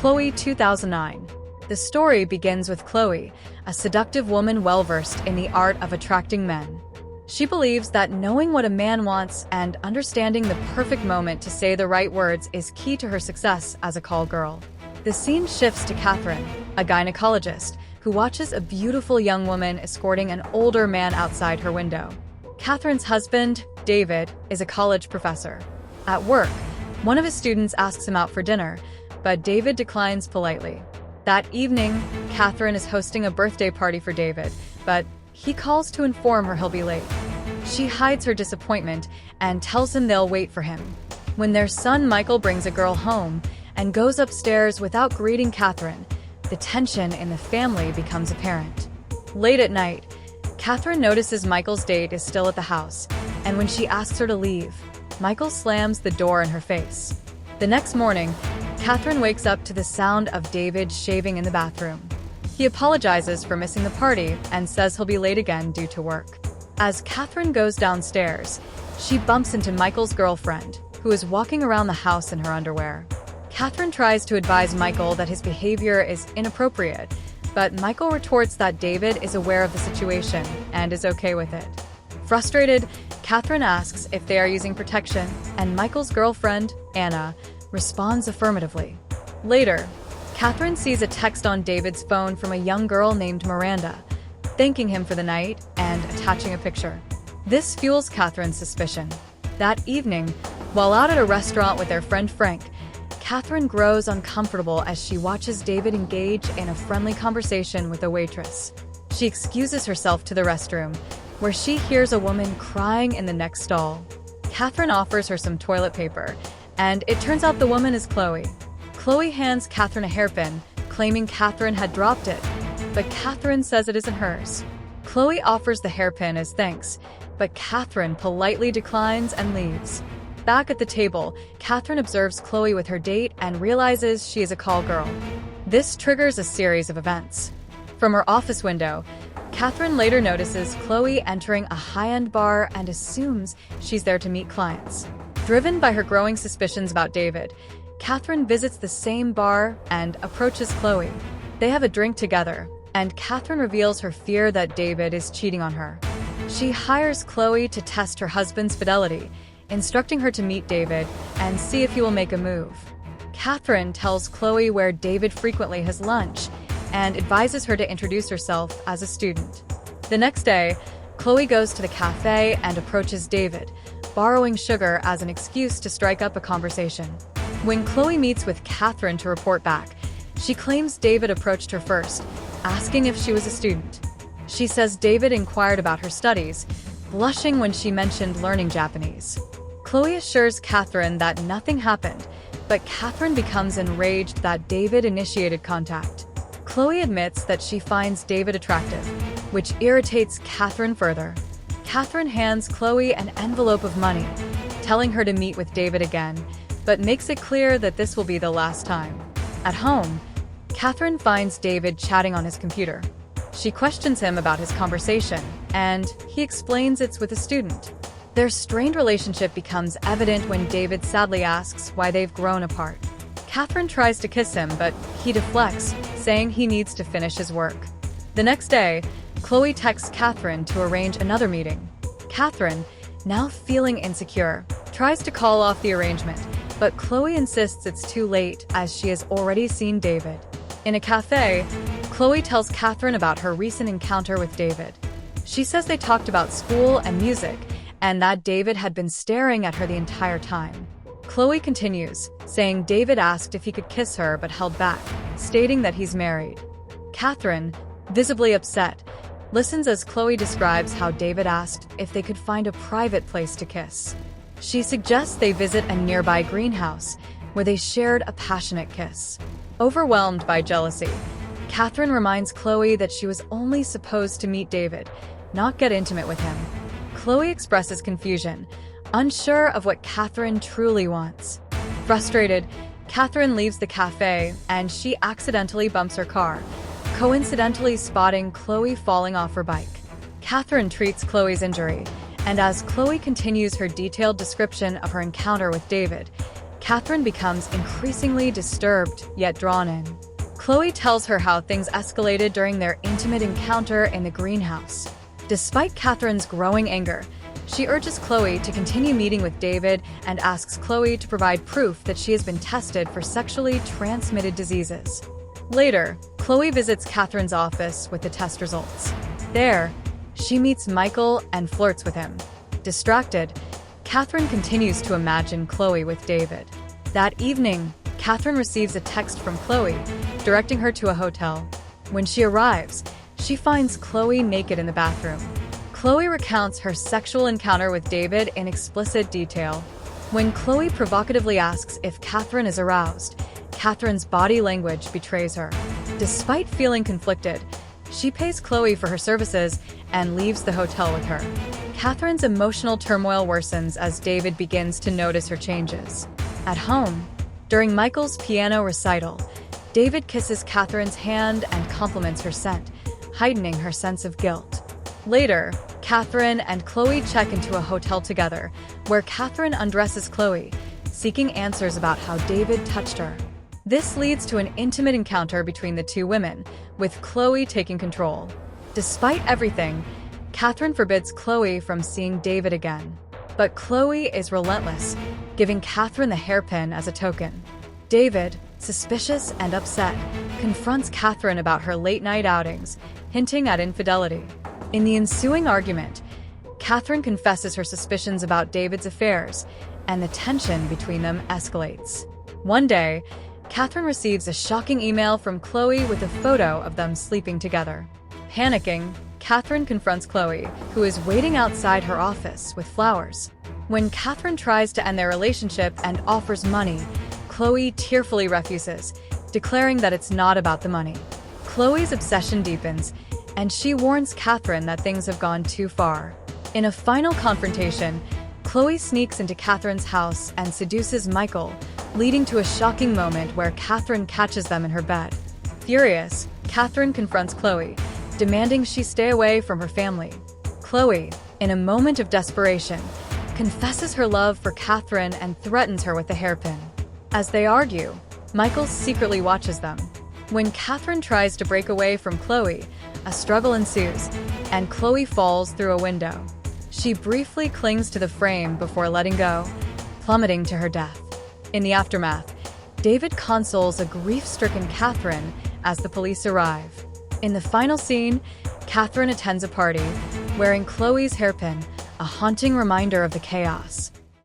Chloe 2009. The story begins with Chloe, a seductive woman well-versed in the art of attracting men. She believes that knowing what a man wants and understanding the perfect moment to say the right words is key to her success as a call girl. The scene shifts to Catherine, a gynecologist, who watches a beautiful young woman escorting an older man outside her window. Catherine's husband, David, is a college professor. At work, one of his students asks him out for dinner, but David declines politely. That evening, Catherine is hosting a birthday party for David, but he calls to inform her he'll be late. She hides her disappointment and tells him they'll wait for him. When their son Michael brings a girl home and goes upstairs without greeting Catherine, the tension in the family becomes apparent. Late at night, Catherine notices Michael's date is still at the house, and when she asks her to leave, Michael slams the door in her face. The next morning, Catherine wakes up to the sound of David shaving in the bathroom. He apologizes for missing the party and says he'll be late again due to work. As Catherine goes downstairs, she bumps into Michael's girlfriend, who is walking around the house in her underwear. Catherine tries to advise Michael that his behavior is inappropriate, but Michael retorts that David is aware of the situation and is okay with it. Frustrated, Catherine asks if they are using protection, and Michael's girlfriend, Anna, responds affirmatively. Later, Catherine sees a text on David's phone from a young girl named Miranda, thanking him for the night and attaching a picture. This fuels Catherine's suspicion. That evening, while out at a restaurant with their friend Frank, Catherine grows uncomfortable as she watches David engage in a friendly conversation with a waitress. She excuses herself to the restroom, where she hears a woman crying in the next stall. Catherine offers her some toilet paper, and it turns out the woman is Chloe. Chloe hands Catherine a hairpin, claiming Catherine had dropped it, but Catherine says it isn't hers. Chloe offers the hairpin as thanks, but Catherine politely declines and leaves. Back at the table, Catherine observes Chloe with her date and realizes she is a call girl. This triggers a series of events. From her office window, Catherine later notices Chloe entering a high-end bar and assumes she's there to meet clients. Driven by her growing suspicions about David, Catherine visits the same bar and approaches Chloe. They have a drink together, and Catherine reveals her fear that David is cheating on her. She hires Chloe to test her husband's fidelity, instructing her to meet David and see if he will make a move. Catherine tells Chloe where David frequently has lunch and advises her to introduce herself as a student. The next day, Chloe goes to the cafe and approaches David, borrowing sugar as an excuse to strike up a conversation. When Chloe meets with Catherine to report back, she claims David approached her first, asking if she was a student. She says David inquired about her studies, blushing when she mentioned learning Japanese. Chloe assures Catherine that nothing happened, but Catherine becomes enraged that David initiated contact. Chloe admits that she finds David attractive, which irritates Catherine further. Catherine hands Chloe an envelope of money, telling her to meet with David again, but makes it clear that this will be the last time. At home, Catherine finds David chatting on his computer. She questions him about his conversation, and he explains it's with a student. Their strained relationship becomes evident when David sadly asks why they've grown apart. Catherine tries to kiss him, but he deflects, saying he needs to finish his work. The next day, Chloe texts Catherine to arrange another meeting. Catherine, now feeling insecure, tries to call off the arrangement, but Chloe insists it's too late as she has already seen David. In a cafe, Chloe tells Catherine about her recent encounter with David. She says they talked about school and music, and that David had been staring at her the entire time. Chloe continues, saying David asked if he could kiss her but held back, stating that he's married. Catherine, visibly upset, listens as Chloe describes how David asked if they could find a private place to kiss. She suggests they visit a nearby greenhouse, where they shared a passionate kiss. Overwhelmed by jealousy, Catherine reminds Chloe that she was only supposed to meet David, not get intimate with him. Chloe expresses confusion, unsure of what Catherine truly wants. Frustrated, Catherine leaves the cafe and she accidentally bumps her car, coincidentally spotting Chloe falling off her bike. Catherine treats Chloe's injury, and as Chloe continues her detailed description of her encounter with David, Catherine becomes increasingly disturbed, yet drawn in. Chloe tells her how things escalated during their intimate encounter in the greenhouse. Despite Catherine's growing anger, she urges Chloe to continue meeting with David and asks Chloe to provide proof that she has been tested for sexually transmitted diseases. Later, Chloe visits Catherine's office with the test results. There, she meets Michael and flirts with him. Distracted, Catherine continues to imagine Chloe with David. That evening, Catherine receives a text from Chloe, directing her to a hotel. When she arrives, she finds Chloe naked in the bathroom. Chloe recounts her sexual encounter with David in explicit detail. When Chloe provocatively asks if Catherine is aroused, Catherine's body language betrays her. Despite feeling conflicted, she pays Chloe for her services and leaves the hotel with her. Catherine's emotional turmoil worsens as David begins to notice her changes. At home, during Michael's piano recital, David kisses Catherine's hand and compliments her scent, heightening her sense of guilt. Later, Catherine and Chloe check into a hotel together, where Catherine undresses Chloe, seeking answers about how David touched her. This leads to an intimate encounter between the two women, with Chloe taking control. Despite everything, Catherine forbids Chloe from seeing David again. But Chloe is relentless, giving Catherine the hairpin as a token. David, suspicious and upset, confronts Catherine about her late-night outings, hinting at infidelity. In the ensuing argument, Catherine confesses her suspicions about David's affairs, and the tension between them escalates. One day, Catherine receives a shocking email from Chloe with a photo of them sleeping together. Panicking, Catherine confronts Chloe, who is waiting outside her office with flowers. When Catherine tries to end their relationship and offers money, Chloe tearfully refuses, declaring that it's not about the money. Chloe's obsession deepens, and she warns Catherine that things have gone too far. In a final confrontation, Chloe sneaks into Catherine's house and seduces Michael, leading to a shocking moment where Catherine catches them in her bed. Furious, Catherine confronts Chloe, demanding she stay away from her family. Chloe, in a moment of desperation, confesses her love for Catherine and threatens her with a hairpin. As they argue, Michael secretly watches them. When Catherine tries to break away from Chloe, a struggle ensues, and Chloe falls through a window. She briefly clings to the frame before letting go, plummeting to her death. In the aftermath, David consoles a grief-stricken Catherine as the police arrive. In the final scene, Catherine attends a party, wearing Chloe's hairpin, a haunting reminder of the chaos.